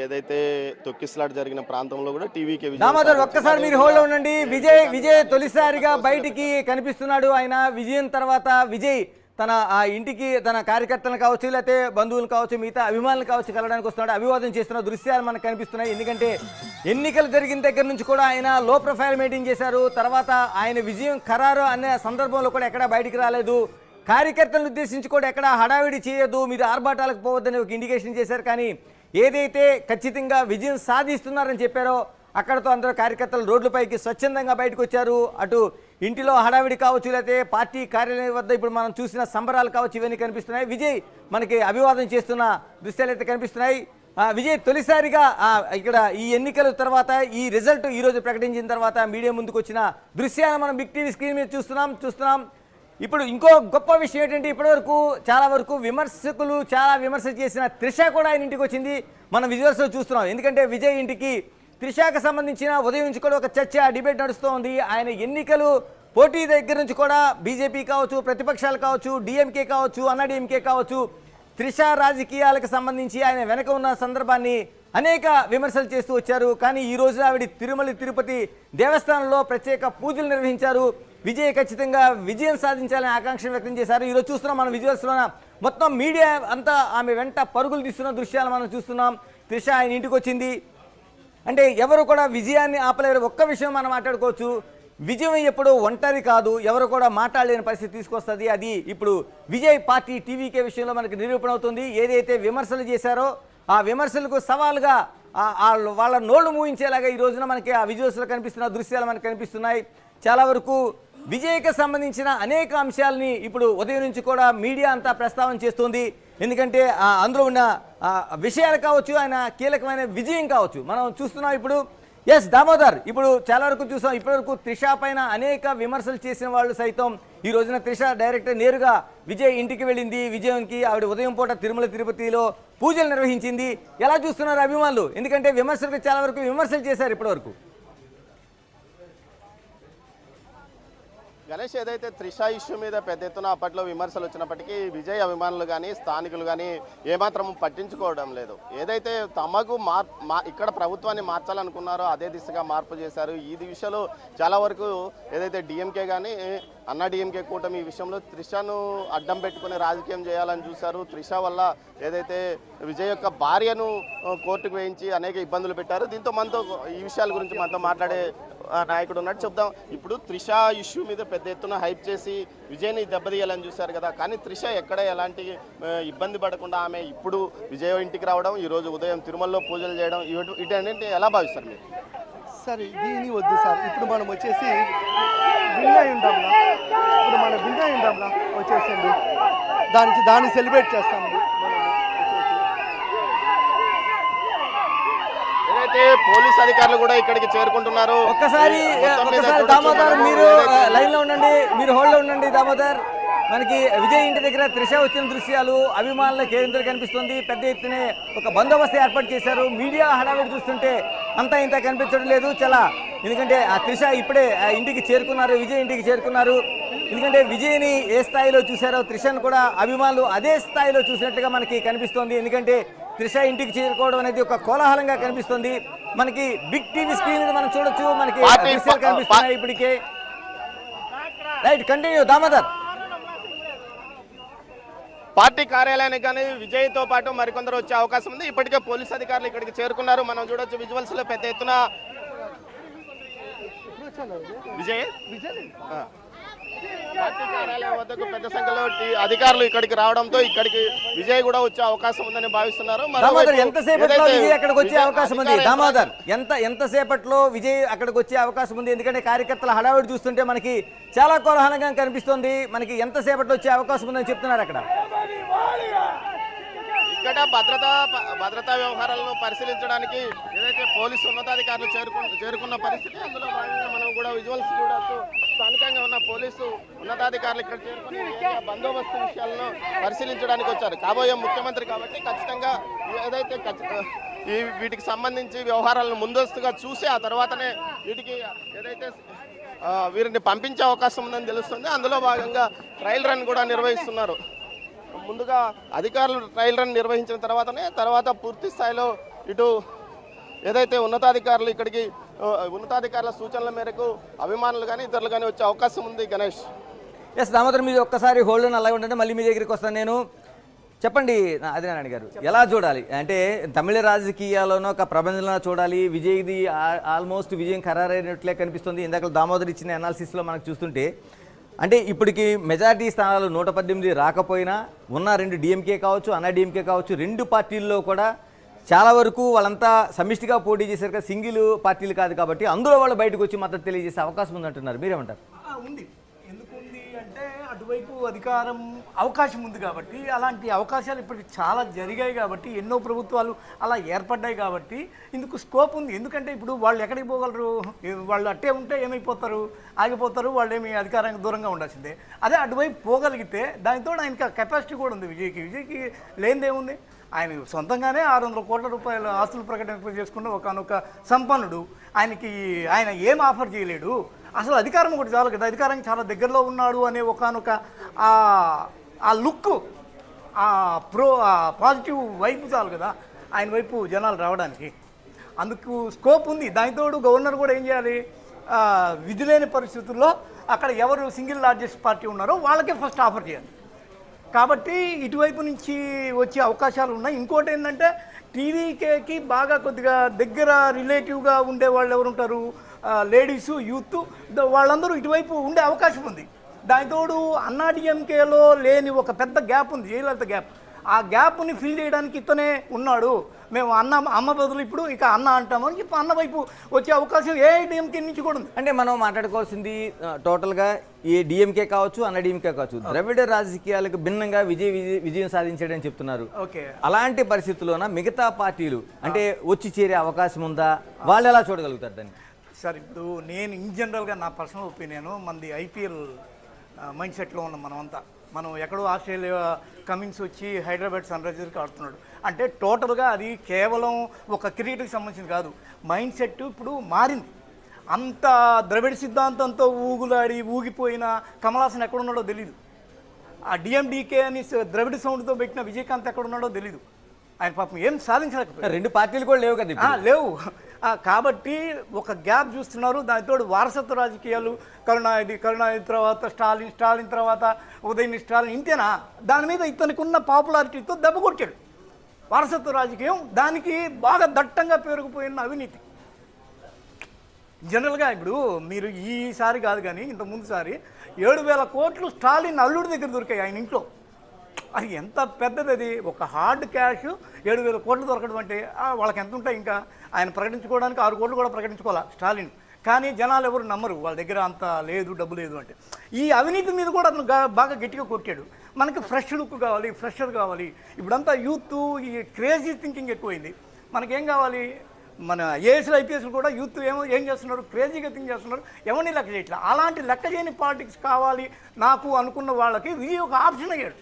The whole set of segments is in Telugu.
ఏదైతే తొక్కిసలాట జరిగిన ప్రాంతంలో కూడా టీవీకే దామోదర్ ఒక్కసారి మీరు హోల్డ్ ఉండండి. విజయ్ తొలిసారిగా బయటికి కనిపిస్తున్నాడు. ఆయన విజయం తర్వాత విజయ్ తన ఇంటికి తన కార్యకర్తలను కావచ్చు, లేకపోతే బంధువులు కావచ్చు, మిగతా అభిమానులు కావచ్చు కలవడానికి వస్తున్నాడు. అభివాదం చేస్తున్న దృశ్యాలు మనకు కనిపిస్తున్నాయి. ఎందుకంటే ఎన్నికలు జరిగిన దగ్గర నుంచి కూడా ఆయన లో ప్రొఫైల్ మెయింటైన్ చేశారు. తర్వాత ఆయన విజయం ఖరారు అనే సందర్భంలో కూడా ఎక్కడా బయటికి రాలేదు. కార్యకర్తలను ఉద్దేశించి కూడా ఎక్కడ హడావిడి చేయొద్దు, మీరు ఆర్భాటాలకు పోవద్దని ఒక ఇండికేషన్ చేశారు. కానీ ఏదైతే ఖచ్చితంగా విజయం సాధిస్తున్నారని చెప్పారో అక్కడతో అందరూ కార్యకర్తలు రోడ్లపైకి స్వచ్ఛందంగా బయటకు వచ్చారు. అటు ఇంటిలో హడావిడి కావచ్చు, లేకపోతే పార్టీ కార్యాలయం వద్ద ఇప్పుడు మనం చూసిన సంబరాలు కావచ్చు, ఇవన్నీ కనిపిస్తున్నాయి. విజయ్ మనకి అభివాదం చేస్తున్న దృశ్యాలు అయితే కనిపిస్తున్నాయి. విజయ్ తొలిసారిగా ఇక్కడ ఈ ఎన్నికల తర్వాత ఈ రిజల్ట్ ఈరోజు ప్రకటించిన తర్వాత మీడియా ముందుకు వచ్చిన దృశ్యాలను మనం బిగ్ టీవీ స్క్రీన్ మీద చూస్తున్నాం. ఇప్పుడు ఇంకో గొప్ప విషయం ఏంటంటే ఇప్పటివరకు చాలా వరకు విమర్శకులు చాలా విమర్శ చేసిన త్రిష కూడా ఆయన ఇంటికి వచ్చింది మనం విజువల్స్లో చూస్తున్నాం. ఎందుకంటే విజయ్ ఇంటికి త్రిషకు సంబంధించిన ఉదయం నుంచి కూడా ఒక చర్చ డిబేట్ నడుస్తూ ఉంది. ఆయన ఎన్నికలు పోటీ దగ్గర నుంచి కూడా బీజేపీ కావచ్చు, ప్రతిపక్షాలు కావచ్చు, డిఎంకే కావచ్చు, అన్నాడీఎంకే కావచ్చు, త్రిష రాజకీయాలకు సంబంధించి ఆయన వెనక ఉన్న సందర్భాన్ని అనేక విమర్శలు చేస్తూ వచ్చారు. కానీ ఈ రోజు ఆవిడ తిరుమల తిరుపతి దేవస్థానంలో ప్రత్యేక పూజలు నిర్వహించారు. విజయ్ ఖచ్చితంగా విజయం సాధించాలని ఆకాంక్ష వ్యక్తం చేశారు. ఈరోజు చూస్తున్నాం మన విజువల్స్లోన మొత్తం మీడియా అంతా ఆమె వెంట పరుగులు తీస్తున్న దృశ్యాలు మనం చూస్తున్నాం. త్రిష ఆయన ఇంటికి వచ్చింది అంటే ఎవరు కూడా విజయాన్ని ఆపలేరు. ఒక్క విషయం మనం మాట్లాడుకోవచ్చు, విజయం ఎప్పుడు ఒంటరి కాదు, ఎవరు కూడా మాట్లాడలేని పరిస్థితి తీసుకొస్తుంది. అది ఇప్పుడు విజయ్ పార్టీ టీవీకే విషయంలో మనకు నిరూపణ అవుతుంది. ఏదైతే విమర్శలు చేశారో ఆ విమర్శలకు సవాలుగా వాళ్ళ నోళ్లు మూయించేలాగా ఈ రోజున మనకి ఆ విజువల్స్లో కనిపిస్తున్న దృశ్యాలు మనకు కనిపిస్తున్నాయి. చాలా వరకు విజయ్కి సంబంధించిన అనేక అంశాలని ఇప్పుడు ఉదయం నుంచి కూడా మీడియా అంతా ప్రస్తావన చేస్తుంది. ఎందుకంటే అందులో ఉన్న విషయాలు కావచ్చు, ఆయన కీలకమైన విజయం కావచ్చు మనం చూస్తున్నాం. ఇప్పుడు ఎస్ దామోదర్, ఇప్పుడు చాలా వరకు చూసాం. ఇప్పటివరకు త్రిష పైన అనేక విమర్శలు చేసిన వాళ్ళు సైతం ఈ రోజున త్రిష డైరెక్ట్ నేరుగా విజయ్ ఇంటికి వెళ్ళింది. విజయంకి ఆవిడ ఉదయం పూట తిరుమల తిరుపతిలో పూజలు నిర్వహించింది. ఎలా చూస్తున్నారు అభిమానులు? ఎందుకంటే విమర్శలకు చాలా వరకు విమర్శలు చేశారు ఇప్పటివరకు. గణేష్, ఏదైతే త్రిష ఇష్యూ మీద పెద్ద ఎత్తున అప్పట్లో విమర్శలు వచ్చినప్పటికీ విజయ్ అభిమానులు కానీ స్థానికులు కానీ ఏమాత్రం పట్టించుకోవడం లేదు. ఏదైతే తమకు ఇక్కడ ప్రభుత్వాన్ని మార్చాలనుకున్నారో అదే దిశగా మార్పు చేశారు. ఈ విషయంలో చాలా వరకు ఏదైతే డిఎంకే కానీ అన్నా డిఎంకే కూటమి ఈ విషయంలో త్రిషను అడ్డం పెట్టుకుని రాజకీయం చేయాలని చూశారు. త్రిష వల్ల ఏదైతే విజయ్ యొక్క భార్యను కోర్టుకు వేయించి అనేక ఇబ్బందులు పెట్టారు. దీంతో మనతో ఈ విషయాల గురించి మనతో మాట్లాడే నాయకుడు ఉన్నట్టు చెప్దాం. ఇప్పుడు త్రిష ఇష్యూ మీద పెద్ద ఎత్తున హైప్ చేసి విజయ్ని దెబ్బతీయాలని చూశారు కదా, కానీ త్రిష ఎక్కడ ఎలాంటి ఇబ్బంది పడకుండా ఆమె ఇప్పుడు విజయ్ ఇంటికి రావడం, ఈరోజు ఉదయం తిరుమలలో పూజలు చేయడం, వీటన్నింటినీ ఎలా భావిస్తారు మీరు? సార్ దీని వద్దు సార్, ఇప్పుడు మనం వచ్చేసి విన్ అయి ఉంటాంలా, వచ్చేసింది దాన్ని సెలబ్రేట్ చేస్తామండి. పోలీస్ అధికారులు కూడా ఇక్కడికి చేరుకుంటున్నారు. ఒక్కసారి దామోదర్ మీరు లైన్ లో ఉండండి, మీరు హోల్డ్ లో ఉండండి. దామోదర్, మనకి విజయ్ ఇంటి దగ్గర త్రిష వచ్చిన దృశ్యాలు అభిమానుల కేంద్రం కనిపిస్తుంది. పెద్ద ఎత్తునే ఒక బందోబస్తు ఏర్పాటు చేశారు. మీడియా హడావిడి చూస్తుంటే అంతా ఇంత కనిపించడం లేదు చాలా. ఎందుకంటే ఆ త్రిష ఇప్పుడే ఇంటికి చేరుకున్నారు, విజయ్ ఇంటికి చేరుకున్నారు. ఎందుకంటే విజయ్ని ఏ స్థాయిలో చూశారో త్రిషను కూడా అభిమానులు అదే స్థాయిలో చూసినట్టుగా మనకి కనిపిస్తోంది. ఎందుకంటే త్రిష ఇంటికి చేరుకోవడం అనేది ఒక కోలాహలంగా కనిపిస్తుంది. మనకి బిగ్ టీవీ స్క్రీన్ మీద మనం చూడొచ్చు, మనకి దృశ్యాలు కనిపిస్తున్నాయి ఇప్పటికే. Right, continue Damodar. పార్టీ కార్యాలయానికి కానీ విజయ్తో పాటు మరికొందరు వచ్చే అవకాశం ఉంది. ఇప్పటికే పోలీస్ అధికారులు ఇక్కడికి చేరుకున్నారు. మనం చూడొచ్చు విజువల్స్ లో పెద్ద ఎత్తున విజయ్ పార్టీ కార్యాలయం వద్దకు పెద్ద సంఖ్యలో అధికారులు ఇక్కడికి రావడంతో ఇక్కడికి విజయ్ కూడా వచ్చే అవకాశం ఉందని భావిస్తున్నారు. ఎంతసేపట్లో విజయ్ అక్కడికి వచ్చే అవకాశం ఉంది దామోదర్? ఎంతసేపట్లో విజయ్ అక్కడికి వచ్చే అవకాశం ఉంది? ఎందుకంటే కార్యకర్తల హడావిడి చూస్తుంటే మనకి చాలా కోలాహలంగా కనిపిస్తుంది. మనకి ఎంతసేపట్లో వచ్చే అవకాశం ఉందని చెప్తున్నారు అక్కడ. ఇక్కడ భద్రతా వ్యవహారాలను పరిశీలించడానికి ఏదైతే పోలీసు ఉన్నతాధికారులు చేరుకున్న పరిస్థితి, అందులో భాగంగా మనం కూడా విజువల్స్ చూడొచ్చు. స్థానికంగా ఉన్న పోలీసు ఉన్నతాధికారులు ఇక్కడ చేరుకుని బందోబస్తు విషయాలను పరిశీలించడానికి వచ్చారు. కాబోయే ముఖ్యమంత్రి కాబట్టి ఖచ్చితంగా ఏదైతే వీటికి సంబంధించి వ్యవహారాలను ముందస్తుగా చూసి ఆ తర్వాతనే వీటికి ఏదైతే వీరిని పంపించే అవకాశం ఉందని తెలుస్తుంది. అందులో భాగంగా ట్రయల్ రన్ కూడా నిర్వహిస్తున్నారు. ముందుగా అధికారులు ట్రయల్ రన్ నిర్వహించిన తర్వాత పూర్తి స్థాయిలో ఇటు ఏదైతే ఉన్నతాధికారులు ఇక్కడికి ఉన్నతాధికారుల సూచనల మేరకు అభిమానులు కానీ ఇతరులు కానీ వచ్చే అవకాశం ఉంది గణేష్. ఎస్ దామోదర్, మీరు ఒక్కసారి హోల్డ్ అలాగే ఉంటే మళ్ళీ మీ దగ్గరికి వస్తాను నేను. చెప్పండి ఆదినారాయణ గారు, ఎలా చూడాలి అంటే తమిళ రాజకీయాల్లోనూ ఒక ప్రపంచంలో చూడాలి, విజయ్ది ఆల్మోస్ట్ విజయం ఖరారైనట్లే కనిపిస్తుంది. ఇందాక దామోదర్ ఇచ్చిన అనాలిసిస్లో మనకు చూస్తుంటే అంటే ఇప్పటికి మెజారిటీ స్థానాలు 118 రాకపోయినా ఉన్న 2 డిఎంకే కావచ్చు, అన్నా డిఎంకే కావచ్చు, 2 పార్టీల్లో కూడా చాలా వరకు వాళ్ళంతా సమిష్టిగా పోటీ చేశారు కదా, సింగిల్ పార్టీలు కాదు కాబట్టి అందులో వాళ్ళు బయటకు వచ్చి మద్దతు తెలియజేసే అవకాశం ఉందంటున్నారు. మీరేమంటారు? ఉంది. ఎందుకు ఉంది అంటే అటువైపు అధికారం అవకాశం ఉంది కాబట్టి, అలాంటి అవకాశాలు ఇప్పటికి చాలా జరిగాయి కాబట్టి, ఎన్నో ప్రభుత్వాలు అలా ఏర్పడ్డాయి కాబట్టి ఇందుకు స్కోప్ ఉంది. ఎందుకంటే ఇప్పుడు వాళ్ళు ఎక్కడికి పోగలరు? వాళ్ళు అట్టే ఉంటే ఏమైపోతారు? ఆగిపోతారు. వాళ్ళు ఏమి అధికారానికి దూరంగా ఉండాల్సిందే. అదే అటువైపు పోగలిగితే దానితో ఆయనకి కెపాసిటీ కూడా ఉంది. విజయ్కి లేనిదేముంది? ఆయన సొంతంగానే 600 కోట్ల రూపాయల ఆస్తులు ప్రకటన చేసుకున్న ఒకనొక సంపన్నుడు. ఆయన ఏం ఆఫర్ చేయలేడు. అసలు అధికారం ఒకటి చాలు కదా, అధికారానికి చాలా దగ్గరలో ఉన్నాడు అనే ఒకనొక ఆ లుక్, ఆ పాజిటివ్ వైపు చాలు కదా ఆయన వైపు జనాలు రావడానికి. అందుకు స్కోప్ ఉంది. దానితోడు గవర్నర్ కూడా ఏం చేయాలి? విధి లేని పరిస్థితుల్లో అక్కడ ఎవరు సింగిల్ లార్జెస్ట్ పార్టీ ఉన్నారో వాళ్ళకే ఫస్ట్ ఆఫర్ చేయాలి. కాబట్టి ఇటువైపు నుంచి వచ్చే అవకాశాలు ఉన్నాయి. ఇంకోటి ఏంటంటే టీవీకేకి బాగా కొద్దిగా దగ్గర రిలేటివ్గా ఉండే వాళ్ళు ఎవరు ఉంటారు? లేడీసు, యూత్, వాళ్ళందరూ ఇటువైపు ఉండే అవకాశం ఉంది. దానితోడు అన్నాడీఎంకేలో లేని ఒక పెద్ద గ్యాప్ ఉంది, జయలలిత గ్యాప్. ఆ గ్యాప్ని ఫిల్ చేయడానికి ఇతనే ఉన్నాడు. మేము అమ్మ బదులు ఇప్పుడు ఇక అన్న అంటామని చెప్పి అన్న వైపు వచ్చే అవకాశం ఏఐడిఎంకే నుంచి కూడా ఉంది. అంటే మనం మాట్లాడుకోవాల్సింది టోటల్గా ఏ డిఎంకే కావచ్చు, అన్న డిఎంకే కావచ్చు, ద్రవిడ రాజకీయాలకు భిన్నంగా విజయం సాధించాడని చెప్తున్నారు. ఓకే, అలాంటి పరిస్థితుల్లోన మిగతా పార్టీలు అంటే వచ్చి చేరే అవకాశం ఉందా? వాళ్ళు ఎలా చూడగలుగుతారు దాన్ని? సార్ ఇప్పుడు నేను ఇన్ జనరల్గా నా పర్సనల్ ఒపీనియన్, మనది ఐపీఎల్ మైండ్ సెట్లో ఉన్నాం మనమంతా. మనం ఎక్కడో ఆస్ట్రేలియా కమిన్స్ వచ్చి హైదరాబాద్ సన్ రైజర్స్కి ఆడుతున్నాడు అంటే టోటల్గా అది కేవలం ఒక క్రికెట్కి సంబంధించింది కాదు. మైండ్ సెట్ ఇప్పుడు మారింది. అంత ద్రవిడ సిద్ధాంతంతో ఊగిపోయిన కమలాసన్ ఎక్కడున్నాడో తెలీదు. ఆ డిఎండికే అని ద్రవిడ సౌండ్తో పెట్టిన విజయకాంత్ ఎక్కడున్నాడో తెలీదు. ఆయన పాపం ఏం సాధించలేకపోయారు. 2 పార్టీలు కూడా లేవు కదా, లేవు. కాబట్టి ఒక గ్యాప్ చూస్తున్నారు. దానితో వారసత్వ రాజకీయాలు, కరుణానిధి తర్వాత స్టాలిన్ తర్వాత ఉదయనిధి స్టాలిన్, ఇంతేనా? దాని మీద ఇతనికి ఉన్న పాపులారిటీతో దెబ్బ కొట్టాడు వారసత్వ రాజకీయం. దానికి బాగా దట్టంగా పెరిగిపోయిన అవినీతి. జనరల్గా ఇప్పుడు మీరు ఈసారి కాదు కానీ ఇంతకుముందుసారి 7,000 కోట్లు స్టాలిన్ అల్లుడి దగ్గర దొరికాయి ఆయన ఇంట్లో. అది ఎంత పెద్దది! అది ఒక హార్డ్ క్యాష్ 7,000 కోట్లు దొరకడం అంటే వాళ్ళకి ఎంత ఉంటాయి? ఇంకా ఆయన ప్రకటించుకోవడానికి 6 కోట్లు కూడా ప్రకటించుకోవాలా స్టాలిన్. కానీ జనాలు ఎవరు నమ్మరు, వాళ్ళ దగ్గర అంత లేదు, డబ్బు లేదు అంటే. ఈ అవినీతి మీద కూడా అతను బాగా గట్టిగా కొట్టాడు. మనకి ఫ్రెష్ లుక్ కావాలి, ఫ్రెషర్ కావాలి. ఇప్పుడంతా యూత్ ఈ క్రేజీ థింకింగ్ ఎక్కువైంది. మనకేం కావాలి? మన ఏఎస్లు ఐపీఎస్లు కూడా యూత్ ఏం చేస్తున్నారు? క్రేజీగా థింక్ చేస్తున్నారు. ఎవరిని లెక్క చేయట్లేదు. అలాంటి లెక్క చేయని పాలిటిక్స్ కావాలి నాకు అనుకున్న వాళ్ళకి విజయ్ ఒక ఆప్షన్ అయ్యాడు.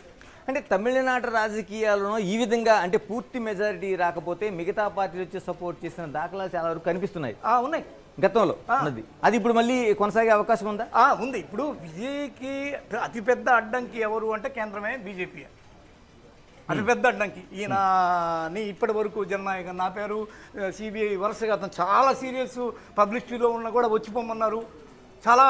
అంటే తమిళనాడు రాజకీయాలను ఈ విధంగా అంటే పూర్తి మెజారిటీ రాకపోతే మిగతా పార్టీలు వచ్చి సపోర్ట్ చేసిన దాఖలాలు చాలా వరకు కనిపిస్తున్నాయి. ఉన్నాయి గతంలో ఉన్నది. అది ఇప్పుడు మళ్ళీ కొనసాగే అవకాశం ఉందా? ఉంది. ఇప్పుడు విజయ్కి అతిపెద్ద అడ్డంకి ఎవరు అంటే కేంద్రమే, బీజేపీ అతిపెద్ద అడ్డంకి. ఈయనని ఇప్పటి వరకు జననాయక నా పేరు సిబిఐ వరుసగా అతను చాలా సీరియస్ పబ్లిసిటీలో ఉన్న కూడా వచ్చిపోమన్నారు. చాలా